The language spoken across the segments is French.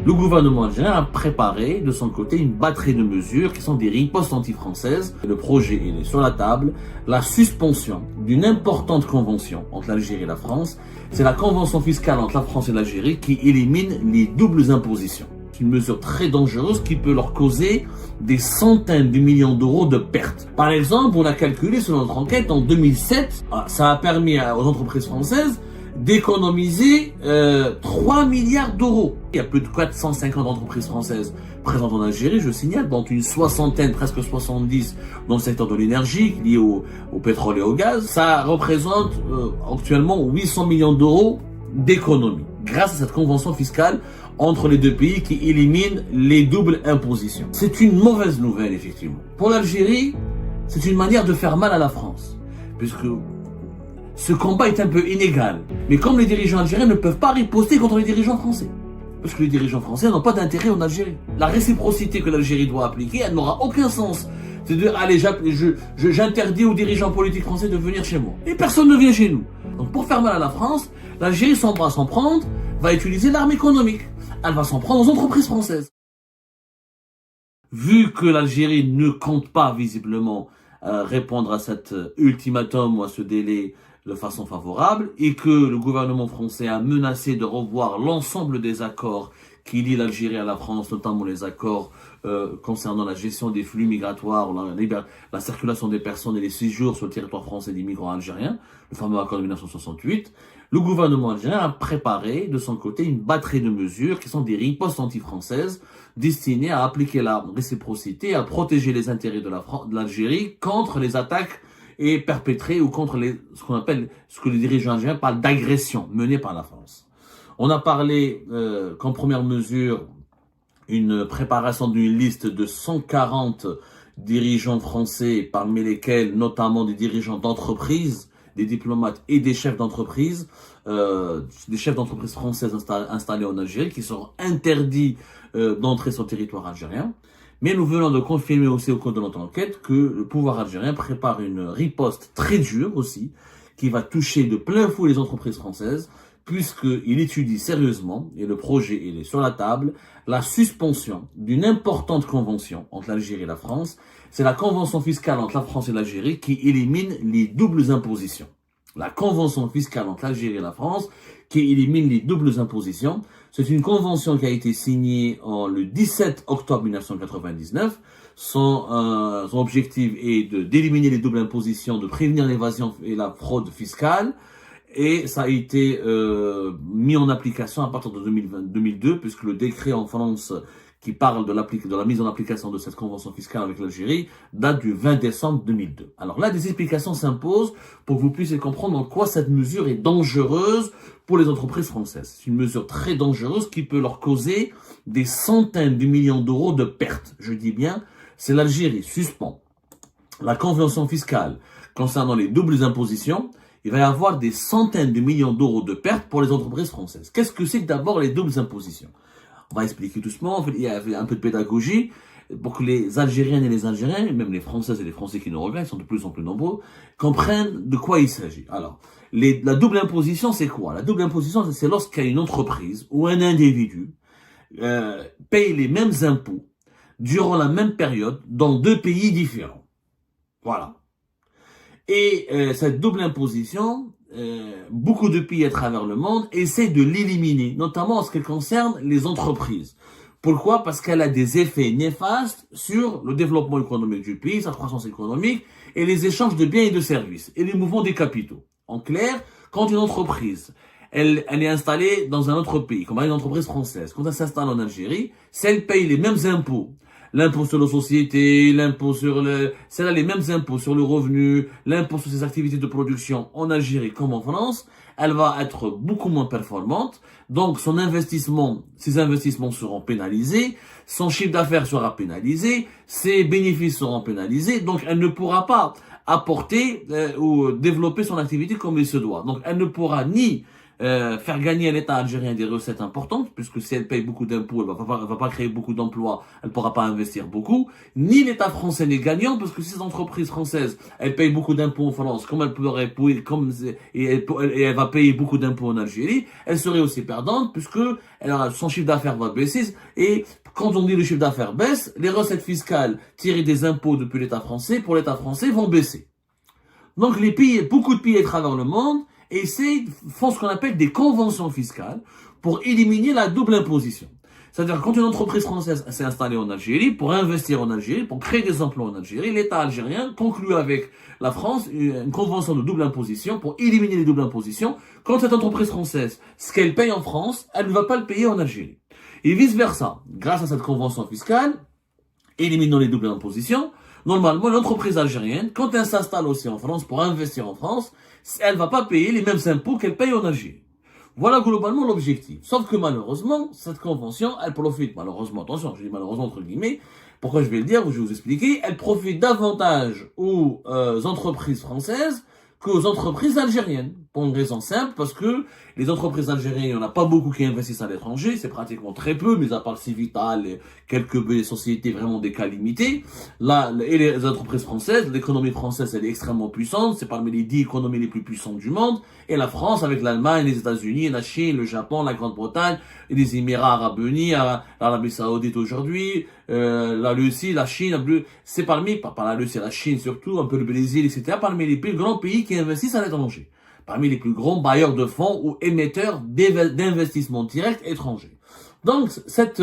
Le gouvernement algérien a préparé de son côté une batterie de mesures qui sont des ripostes anti-françaises. Le projet il est sur la table. La suspension d'une importante convention entre l'Algérie et la France, c'est la convention fiscale entre la France et l'Algérie qui élimine les doubles impositions. C'est une mesure très dangereuse qui peut leur causer des centaines de millions d'euros de pertes. Par exemple, on a calculé selon notre enquête en 2007, ça a permis aux entreprises françaises d'économiser 3 milliards d'euros. Il y a plus de 450 entreprises françaises présentes en Algérie, je signale, dont une soixantaine, presque 70 dans le secteur de l'énergie, lié au pétrole et au gaz. Ça représente actuellement 800 millions d'euros d'économie, grâce à cette convention fiscale entre les deux pays qui élimine les doubles impositions. C'est une mauvaise nouvelle, effectivement. Pour l'Algérie, c'est une manière de faire mal à la France, puisque ce combat est un peu inégal. Mais comme les dirigeants algériens ne peuvent pas riposter contre les dirigeants français, parce que les dirigeants français n'ont pas d'intérêt en Algérie. La réciprocité que l'Algérie doit appliquer, elle n'aura aucun sens. C'est de dire, allez, j'interdis aux dirigeants politiques français de venir chez moi. Et personne ne vient chez nous. Donc pour faire mal à la France, l'Algérie s'en prendre, va utiliser l'arme économique. Elle va s'en prendre aux entreprises françaises. Vu que l'Algérie ne compte pas visiblement répondre à cet ultimatum ou à ce délai de façon favorable et que le gouvernement français a menacé de revoir l'ensemble des accords qui lient l'Algérie à la France, notamment les accords concernant la gestion des flux migratoires, la circulation des personnes et les séjours sur le territoire français des migrants algériens, le fameux accord de 1968, le gouvernement algérien a préparé de son côté une batterie de mesures qui sont des ripostes anti-françaises destinées à appliquer la réciprocité, à protéger les intérêts de l'Algérie contre les attaques et perpétrées ou contre ce que les dirigeants algériens parlent d'agression menée par la France. On a parlé qu'en première mesure, une préparation d'une liste de 140 dirigeants français, parmi lesquels notamment des dirigeants d'entreprises, des diplomates et des chefs d'entreprise, françaises installés en Algérie, qui seront interdits d'entrer sur le territoire algérien. Mais nous venons de confirmer aussi au cours de notre enquête que le pouvoir algérien prépare une riposte très dure aussi, qui va toucher de plein fouet les entreprises françaises, puisqu'il étudie sérieusement, et le projet il est sur la table, la suspension d'une importante convention entre l'Algérie et la France. C'est la convention fiscale entre la France et l'Algérie qui élimine les doubles impositions. La convention fiscale entre l'Algérie et la France qui élimine les doubles impositions. C'est une convention qui a été signée le 17 octobre 1999. Son objectif est d'éliminer les doubles impositions, de prévenir l'évasion et la fraude fiscale. Et ça a été mis en application à partir de 2002, puisque le décret en France qui parle de la mise en application de cette convention fiscale avec l'Algérie date du 20 décembre 2002. Alors là, des explications s'imposent pour que vous puissiez comprendre en quoi cette mesure est dangereuse pour les entreprises françaises. C'est une mesure très dangereuse qui peut leur causer des centaines de millions d'euros de pertes. Je dis bien, c'est l'Algérie suspend la convention fiscale concernant les doubles impositions. Il va y avoir des centaines de millions d'euros de pertes pour les entreprises françaises. Qu'est-ce que c'est que d'abord les doubles impositions? On va expliquer doucement, il y a un peu de pédagogie pour que les Algériennes et les Algériens, et même les Françaises et les Français qui nous regardent, ils sont de plus en plus nombreux, comprennent de quoi il s'agit. Alors, la double imposition, c'est quoi? La double imposition, c'est lorsqu'il y a une entreprise ou un individu paye les mêmes impôts durant la même période dans deux pays différents. Voilà. Et cette double imposition, beaucoup de pays à travers le monde essaient de l'éliminer, notamment en ce qui concerne les entreprises. Pourquoi? Parce qu'elle a des effets néfastes sur le développement économique du pays, sa croissance économique et les échanges de biens et de services et les mouvements des capitaux. En clair, quand une entreprise elle est installée dans un autre pays, comme une entreprise française, quand elle s'installe en Algérie, si elle paye les mêmes impôts, l'impôt sur les sociétés, l'impôt sur c'est-à-dire les mêmes impôts sur le revenu, l'impôt sur ses activités de production en Algérie comme en France, elle va être beaucoup moins performante. Donc, ses investissements seront pénalisés, son chiffre d'affaires sera pénalisé, ses bénéfices seront pénalisés. Donc, elle ne pourra pas apporter ou développer son activité comme il se doit. Donc, elle ne pourra ni faire gagner à l'État algérien des recettes importantes, puisque si elle paye beaucoup d'impôts, elle va pas créer beaucoup d'emplois, elle pourra pas investir beaucoup. Ni l'État français n'est gagnant, parce que si ces entreprises françaises, elles payent beaucoup d'impôts en France, comme elle pourrait, et elle va payer beaucoup d'impôts en Algérie, elle serait aussi perdante, puisque son chiffre d'affaires va baisser. Et quand on dit le chiffre d'affaires baisse, les recettes fiscales tirées des impôts depuis l'État français, pour l'État français, vont baisser. Donc beaucoup de pays à travers le monde font ce qu'on appelle des conventions fiscales pour éliminer la double imposition. C'est-à-dire quand une entreprise française s'est installée en Algérie, pour investir en Algérie, pour créer des emplois en Algérie, l'État algérien conclut avec la France une convention de double imposition pour éliminer les doubles impositions. Quand cette entreprise française, ce qu'elle paye en France, elle ne va pas le payer en Algérie. Et vice-versa, grâce à cette convention fiscale, éliminant les doubles impositions, normalement, l'entreprise algérienne, quand elle s'installe aussi en France pour investir en France, elle va pas payer les mêmes impôts qu'elle paye en Algérie. Voilà globalement l'objectif. Sauf que malheureusement, cette convention, elle profite, malheureusement, attention, je dis malheureusement entre guillemets, pourquoi je vais le dire, je vais vous expliquer, elle profite davantage aux entreprises françaises qu'aux entreprises algériennes. Pour une raison simple, parce que les entreprises algériennes, il n'y en a pas beaucoup qui investissent à l'étranger, c'est pratiquement très peu, mais à part Civital et quelques sociétés vraiment des cas limités. Là, et les entreprises françaises, l'économie française, elle est extrêmement puissante, c'est parmi les 10 économies les plus puissantes du monde, et la France avec l'Allemagne, les États-Unis, la Chine, le Japon, la Grande-Bretagne, et les Émirats Arabes Unis, l'Arabie Saoudite aujourd'hui, la Russie, la Chine, c'est parmi, pas la Russie, la Chine surtout, un peu le Brésil, etc., parmi les plus grands pays qui investissent à l'étranger. Parmi les plus grands bailleurs de fonds ou émetteurs d'investissements directs étrangers. Donc, cette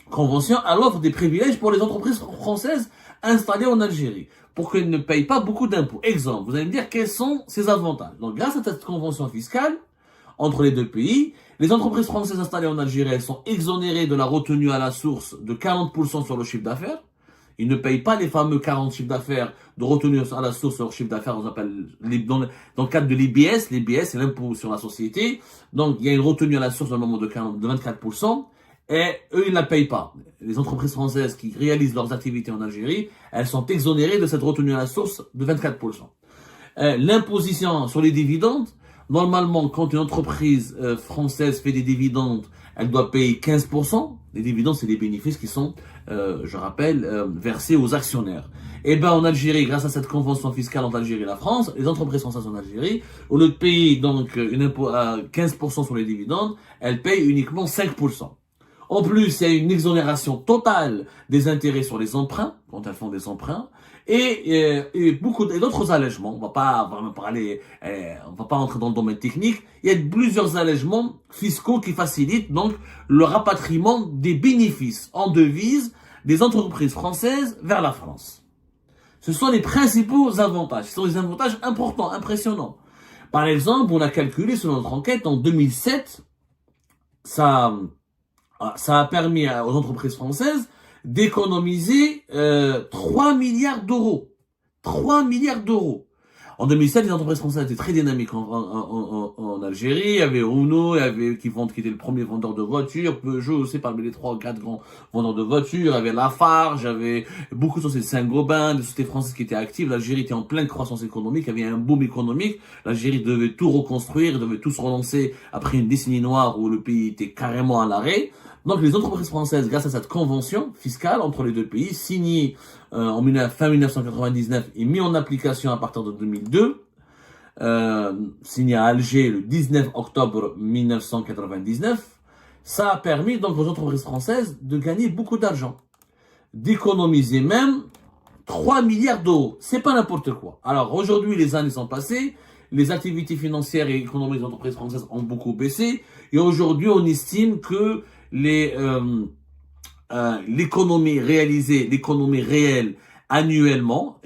convention, elle offre des privilèges pour les entreprises françaises installées en Algérie, pour qu'elles ne payent pas beaucoup d'impôts. Exemple, vous allez me dire quels sont ces avantages. Donc, grâce à cette convention fiscale, entre les deux pays, les entreprises françaises installées en Algérie, elles sont exonérées de la retenue à la source de 40% sur le chiffre d'affaires. Ils ne payent pas les fameux 40 chiffres d'affaires de retenue à la source sur leur chiffre d'affaires, on appelle, dans le cadre de l'IBS, c'est l'impôt sur la société. Donc, il y a une retenue à la source dans le moment de 24%, et eux, ils ne la payent pas. Les entreprises françaises qui réalisent leurs activités en Algérie, elles sont exonérées de cette retenue à la source de 24%. L'imposition sur les dividendes, normalement, quand une entreprise française fait des dividendes, elle doit payer 15%. Les dividendes, c'est des bénéfices qui sont, je rappelle, versés aux actionnaires. Et ben en Algérie, grâce à cette convention fiscale entre l'Algérie et la France, les entreprises françaises en Algérie, au lieu de payer donc une impôt à 15% sur les dividendes, elles payent uniquement 5%. En plus, il y a une exonération totale des intérêts sur les emprunts, quand elles font des emprunts, et beaucoup d'autres allègements. On va pas vraiment parler, on va pas entrer dans le domaine technique. Il y a plusieurs allègements fiscaux qui facilitent donc le rapatriement des bénéfices en devises des entreprises françaises vers la France. Ce sont les principaux avantages. Ce sont des avantages importants, impressionnants. Par exemple, on a calculé selon notre enquête en 2007, ça a permis aux entreprises françaises d'économiser 3 milliards d'euros. 3 milliards d'euros. En 2007, les entreprises françaises étaient très dynamiques en Algérie. Il y avait Renault, qui était le premier vendeur de voitures, Peugeot aussi parmi les 3 ou 4 grands vendeurs de voitures. Il y avait Lafarge, il y avait beaucoup de sociétés, Saint-Gobain, des sociétés françaises qui étaient actives. L'Algérie était en pleine croissance économique, il y avait un boom économique. L'Algérie devait tout reconstruire, devait tout se relancer après une décennie noire où le pays était carrément à l'arrêt. Donc les entreprises françaises, grâce à cette convention fiscale entre les deux pays, signée en fin 1999 et mise en application à partir de 2002, signée à Alger le 19 octobre 1999, ça a permis donc aux entreprises françaises de gagner beaucoup d'argent, d'économiser même 3 milliards d'euros. C'est pas n'importe quoi. Alors aujourd'hui, les années sont passées, les activités financières et économiques des entreprises françaises ont beaucoup baissé, et aujourd'hui on estime que l'économie réelle annuellement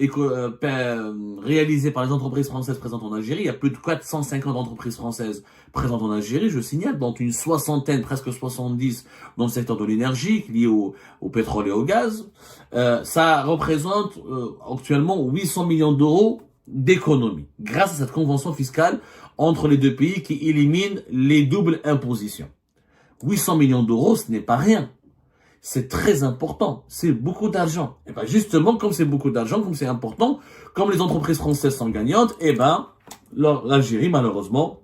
réalisée par les entreprises françaises présentes en Algérie, il y a plus de 450 entreprises françaises présentes en Algérie, je signale, dont une soixantaine, presque 70 dans le secteur de l'énergie, lié au pétrole et au gaz. Ça représente actuellement 800 millions d'euros d'économie, grâce à cette convention fiscale entre les deux pays qui élimine les doubles impositions. 800 millions d'euros, ce n'est pas rien. C'est très important. C'est beaucoup d'argent. Et ben justement, comme c'est beaucoup d'argent, comme c'est important, comme les entreprises françaises sont gagnantes, et ben l'Algérie, malheureusement,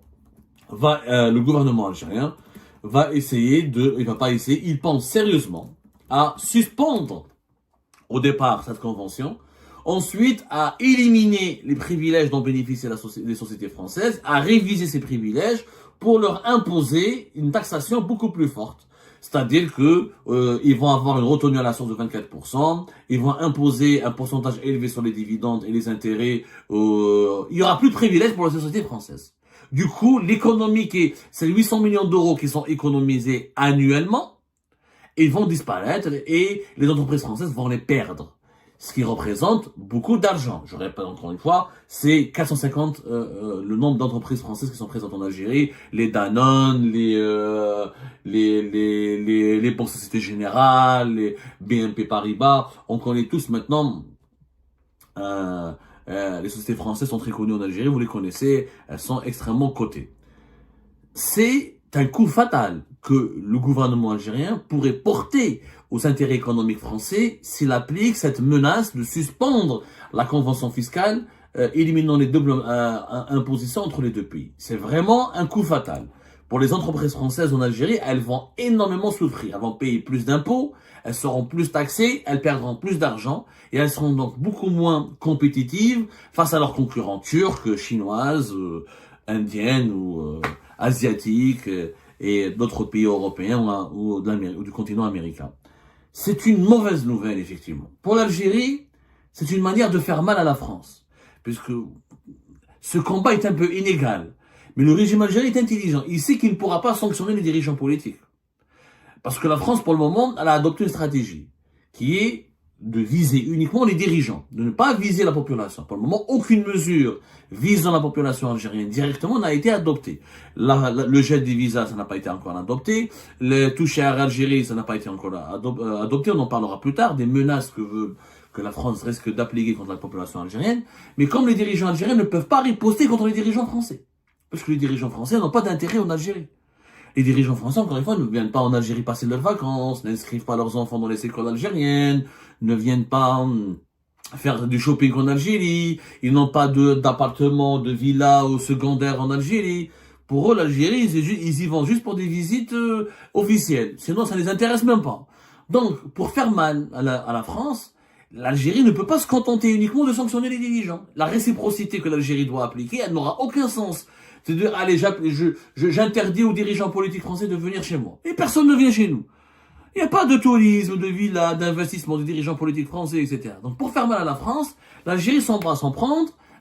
le gouvernement algérien va essayer il va pas essayer, il pense sérieusement à suspendre au départ cette convention, ensuite à éliminer les privilèges dont bénéficient les sociétés françaises, à réviser ces privilèges pour leur imposer une taxation beaucoup plus forte. C'est-à-dire que ils vont avoir une retenue à la source de 24%, ils vont imposer un pourcentage élevé sur les dividendes et les intérêts. Il y aura plus de privilèges pour les sociétés françaises. Du coup, l'économie c'est 800 millions d'euros qui sont économisés annuellement, ils vont disparaître et les entreprises françaises vont les perdre. Ce qui représente beaucoup d'argent. Je répète encore une fois, c'est 450 le nombre d'entreprises françaises qui sont présentes en Algérie, les Danone, les Banques Société Générale, les BNP Paribas. On connaît tous maintenant. Les sociétés françaises sont très connues en Algérie, vous les connaissez, elles sont extrêmement cotées. C'est un coup fatal que le gouvernement algérien pourrait porter aux intérêts économiques français s'il applique cette menace de suspendre la convention fiscale, éliminant les doubles impositions entre les deux pays. C'est vraiment un coup fatal. Pour les entreprises françaises en Algérie, elles vont énormément souffrir. Elles vont payer plus d'impôts, elles seront plus taxées, elles perdront plus d'argent et elles seront donc beaucoup moins compétitives face à leurs concurrents turcs, chinoises, indiennes ou asiatiques et d'autres pays européens ou du continent américain. C'est une mauvaise nouvelle, effectivement. Pour l'Algérie, c'est une manière de faire mal à la France, puisque ce combat est un peu inégal. Mais le régime algérien est intelligent. Il sait qu'il ne pourra pas sanctionner les dirigeants politiques. Parce que la France, pour le moment, elle a adopté une stratégie qui est de viser uniquement les dirigeants, de ne pas viser la population. Pour le moment, aucune mesure visant la population algérienne directement n'a été adoptée. Le jet des visas, ça n'a pas été encore adopté. Les touches à Algérie, ça n'a pas été encore adopté. On en parlera plus tard, des menaces que la France risque d'appliquer contre la population algérienne. Mais comme les dirigeants algériens ne peuvent pas riposter contre les dirigeants français. Parce que les dirigeants français n'ont pas d'intérêt en Algérie. Les dirigeants français, encore une fois, ne viennent pas en Algérie passer leurs vacances, n'inscrivent pas leurs enfants dans les écoles algériennes, ne viennent pas faire du shopping en Algérie, ils n'ont pas d'appartement, de villa ou secondaire en Algérie. Pour eux, l'Algérie, ils y vont juste pour des visites officielles. Sinon, ça ne les intéresse même pas. Donc, pour faire mal à la France, l'Algérie ne peut pas se contenter uniquement de sanctionner les dirigeants. La réciprocité que l'Algérie doit appliquer, elle n'aura aucun sens. C'est de dire, allez, j'interdis aux dirigeants politiques français de venir chez moi. Et personne ne vient chez nous. Il n'y a pas de tourisme, de villa, d'investissement des dirigeants politiques français, etc. Donc pour faire mal à la France, l'Algérie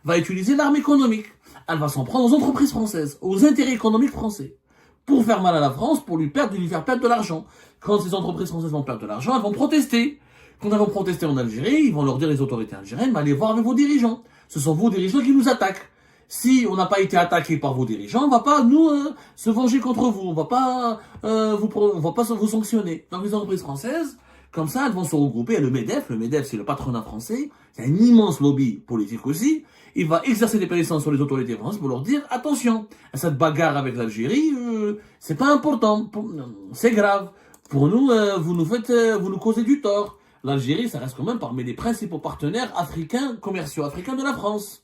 va utiliser l'arme économique. Elle va s'en prendre aux entreprises françaises, aux intérêts économiques français. Pour faire mal à la France, pour lui faire perdre de l'argent. Quand ces entreprises françaises vont perdre de l'argent, elles vont protester. Quand elles vont protester en Algérie, ils vont leur dire les autorités algériennes, allez voir avec vos dirigeants. Ce sont vos dirigeants qui nous attaquent. Si on n'a pas été attaqué par vos dirigeants, on va pas nous se venger contre vous, on va pas vous sanctionner. Donc les entreprises françaises, comme ça, elles vont se regrouper. Et le MEDEF c'est le patronat français, c'est un immense lobby politique aussi. Il va exercer des pressions sur les autorités françaises pour leur dire attention, cette bagarre avec l'Algérie, c'est pas important, c'est grave. Pour nous, vous nous causez du tort. L'Algérie, ça reste quand même parmi les principaux partenaires commerciaux africains de la France.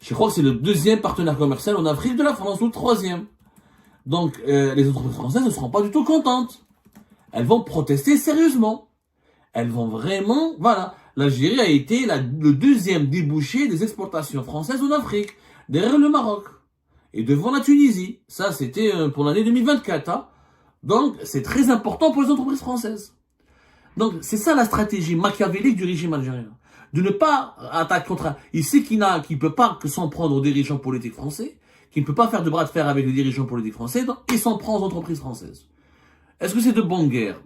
Je crois que c'est le deuxième partenaire commercial en Afrique de la France, ou le troisième. Donc, les entreprises françaises ne seront pas du tout contentes. Elles vont protester sérieusement. Elles vont vraiment... Voilà. L'Algérie a été le deuxième débouché des exportations françaises en Afrique, derrière le Maroc. Et devant la Tunisie. Ça, c'était pour l'année 2024. Hein. Donc, c'est très important pour les entreprises françaises. Donc, c'est ça la stratégie machiavélique du régime algérien. De ne pas attaquer contre... Il sait qu'il ne peut pas que s'en prendre aux dirigeants politiques français, qu'il ne peut pas faire de bras de fer avec les dirigeants politiques français, donc il s'en prend aux entreprises françaises. Est-ce que c'est de bonne guerre?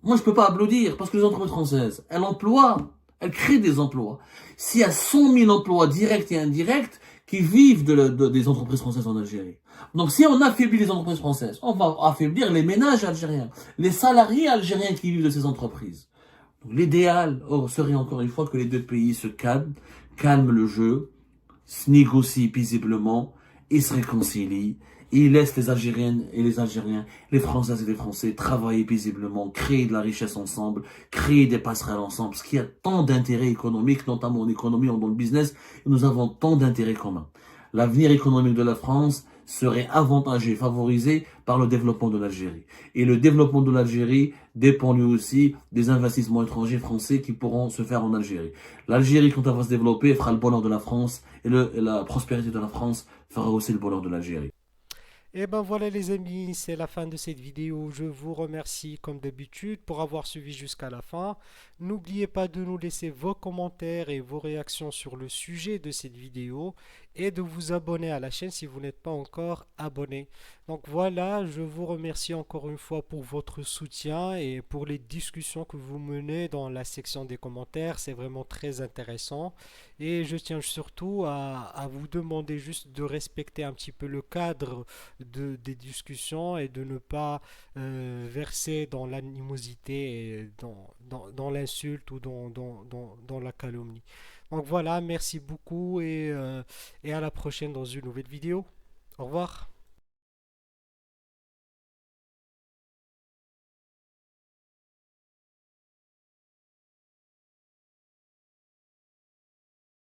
Moi, je peux pas applaudir, parce que les entreprises françaises, elles créent des emplois. S'il y a 100 000 emplois directs et indirects qui vivent des entreprises françaises en Algérie. Donc, si on affaiblit les entreprises françaises, on va affaiblir les ménages algériens, les salariés algériens qui vivent de ces entreprises. L'idéal serait encore une fois que les deux pays se calment le jeu, se négocient paisiblement et se réconcilient. Et ils laissent les Algériennes et les Algériens, les Françaises et les Français travailler paisiblement, créer de la richesse ensemble, créer des passerelles ensemble, parce qu'il y a tant d'intérêts économiques, notamment en économie ou dans le business, et nous avons tant d'intérêts communs. L'avenir économique de la France, serait avantagé, favorisé par le développement de l'Algérie. Et le développement de l'Algérie dépend lui aussi des investissements étrangers français qui pourront se faire en Algérie. L'Algérie, quand elle va se développer, fera le bonheur de la France et la prospérité de la France fera aussi le bonheur de l'Algérie. Et ben voilà les amis, c'est la fin de cette vidéo. Je vous remercie comme d'habitude pour avoir suivi jusqu'à la fin. N'oubliez pas de nous laisser vos commentaires et vos réactions sur le sujet de cette vidéo et de vous abonner à la chaîne si vous n'êtes pas encore abonné. Donc voilà, je vous remercie encore une fois pour votre soutien et pour les discussions que vous menez dans la section des commentaires. C'est vraiment très intéressant. Et je tiens surtout à vous demander juste de respecter un petit peu le cadre des discussions et de ne pas verser dans l'animosité, et dans l'insulte ou dans la calomnie. Donc voilà, merci beaucoup et à la prochaine dans une nouvelle vidéo. Au revoir.